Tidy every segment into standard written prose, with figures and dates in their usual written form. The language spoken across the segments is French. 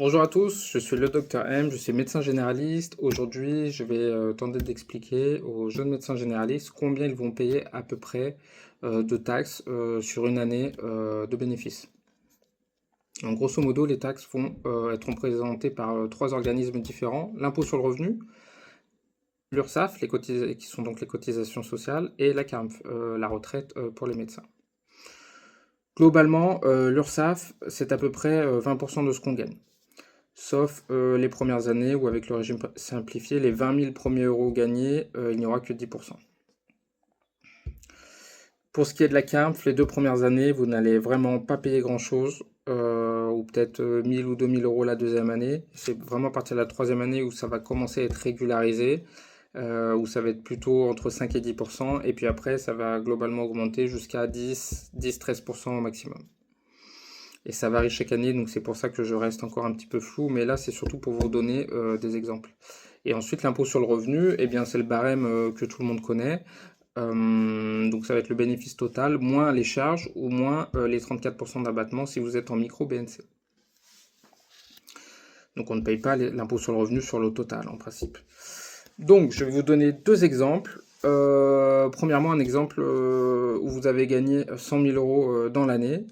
Bonjour à tous, je suis le docteur M, je suis médecin généraliste. Aujourd'hui, je vais tenter d'expliquer aux jeunes médecins généralistes combien ils vont payer à peu près de taxes sur une année de bénéfices. Donc, grosso modo, les taxes vont être représentées par trois organismes différents. L'impôt sur le revenu, l'URSSAF, qui sont donc les cotisations sociales, et la CARMF, la retraite pour les médecins. Globalement, l'URSSAF, c'est à peu près 20% de ce qu'on gagne. Sauf les premières années où avec le régime simplifié, les 20 000 premiers euros gagnés, il n'y aura que 10%. Pour ce qui est de la CARMF, les 2 premières années, vous n'allez vraiment pas payer grand-chose, ou peut-être 1000 ou 2000 euros la deuxième année. C'est vraiment à partir de la troisième année où ça va commencer à être régularisé, où ça va être plutôt entre 5 et 10%, et puis après, ça va globalement augmenter jusqu'à 10-13% au maximum. Et ça varie chaque année, donc c'est pour ça que je reste encore un petit peu flou, mais là c'est surtout pour vous donner des exemples. Et ensuite l'impôt sur le revenu, eh bien c'est le barème que tout le monde connaît. Donc ça va être le bénéfice total, moins les charges ou moins les 34% d'abattement si vous êtes en micro BNC. Donc on ne paye pas l'impôt sur le revenu sur le total en principe. Donc je vais vous donner deux exemples. Premièrement un exemple où vous avez gagné 100 000 euros dans l'année.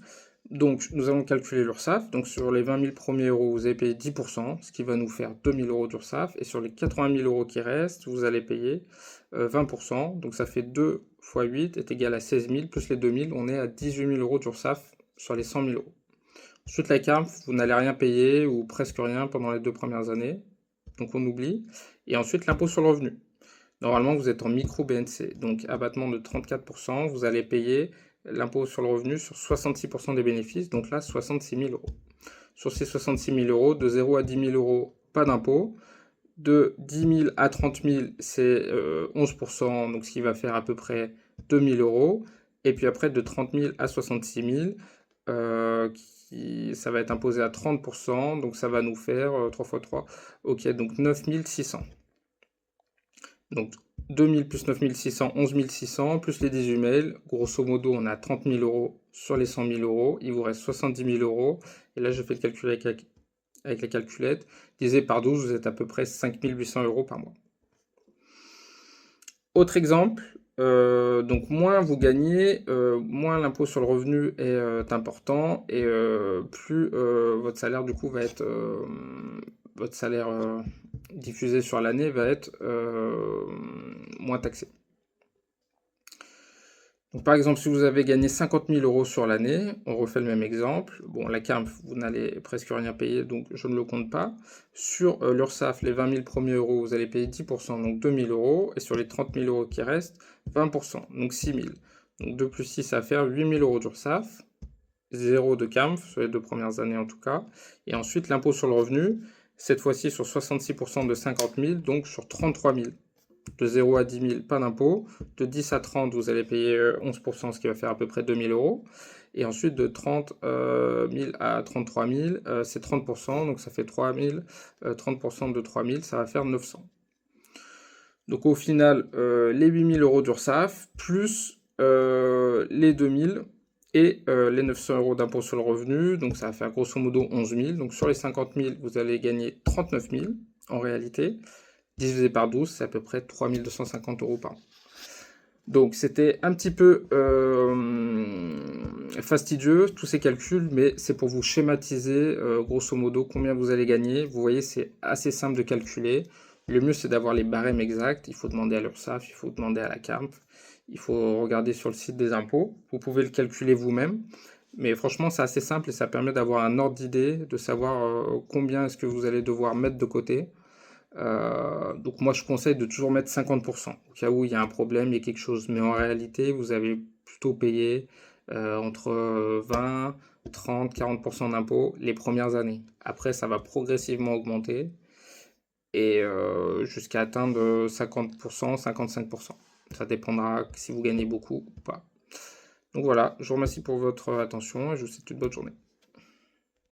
Donc, nous allons calculer l'URSSAF. Donc, sur les 20 000 premiers euros, vous allez payer 10%, ce qui va nous faire 2 000 euros d'URSSAF. Et sur les 80 000 euros qui restent, vous allez payer 20%. Donc, ça fait 2 fois 8 est égal à 16 000, plus les 2 000, on est à 18 000 euros d'URSSAF sur les 100 000 euros. Ensuite, la CARMF, vous n'allez rien payer ou presque rien pendant les 2 premières années. Donc, on oublie. Et ensuite, l'impôt sur le revenu. Normalement, vous êtes en micro BNC, donc abattement de 34%, vous allez payer l'impôt sur le revenu sur 66% des bénéfices, donc là 66 000 euros. Sur ces 66 000 euros, de 0 à 10 000 euros, pas d'impôt. De 10 000 à 30 000, c'est 11%, donc ce qui va faire à peu près 2 000 euros. Et puis après, de 30 000 à 66 000, ça va être imposé à 30%, donc ça va nous faire 3 x 3, ok, donc 9 600. Donc 2000 plus 9600, 11 600, plus les 18 mails. Grosso modo, on a 30 000 euros sur les 100 000 euros. Il vous reste 70 000 euros. Et là, je fais le calcul avec la calculette. Divisé par 12, vous êtes à peu près 5 800 euros par mois. Autre exemple, donc moins vous gagnez, moins l'impôt sur le revenu est important et plus votre salaire du coup va être votre salaire diffusé sur l'année va être moins taxé. Donc, par exemple, si vous avez gagné 50 000 euros sur l'année, on refait le même exemple. Bon, la CARMF, vous n'allez presque rien payer, donc je ne le compte pas. Sur l'URSSAF, les 20 000 premiers euros, vous allez payer 10%, donc 2 000 euros. Et sur les 30 000 euros qui restent, 20%, donc 6 000. Donc 2 plus 6, ça va faire 8 000 euros d'URSSAF, 0 de CARMF, sur les 2 premières années en tout cas. Et ensuite, l'impôt sur le revenu, cette fois-ci sur 66% de 50 000, donc sur 33 000. De 0 à 10 000, pas d'impôt. De 10 à 30, vous allez payer 11%, ce qui va faire à peu près 2 000 euros. Et ensuite, de 30 000 à 33 000, c'est 30%, donc ça fait 3 000. 30% de 3 000, ça va faire 900. Donc au final, les 8 000 euros d'URSSAF, plus les 2 000 et les 900 euros d'impôt sur le revenu, donc ça va faire grosso modo 11 000. Donc sur les 50 000, vous allez gagner 39 000 en réalité. Divisé par 12, c'est à peu près 3 250 euros par an. Donc c'était un petit peu fastidieux tous ces calculs, mais c'est pour vous schématiser grosso modo combien vous allez gagner. Vous voyez, c'est assez simple de calculer. Le mieux, c'est d'avoir les barèmes exacts. Il faut demander à l'URSSAF, il faut demander à la CARMF, il faut regarder sur le site des impôts. Vous pouvez le calculer vous-même. Mais franchement, c'est assez simple et ça permet d'avoir un ordre d'idée, de savoir combien est-ce que vous allez devoir mettre de côté. Donc moi je conseille de toujours mettre 50%, au cas où il y a un problème, il y a quelque chose. Mais en réalité, vous avez plutôt payé entre 20, 30, 40% d'impôts les premières années. Après, ça va progressivement augmenter et jusqu'à atteindre 50%, 55%. Ça dépendra si vous gagnez beaucoup ou pas. Donc voilà, je vous remercie pour votre attention et je vous souhaite une bonne journée.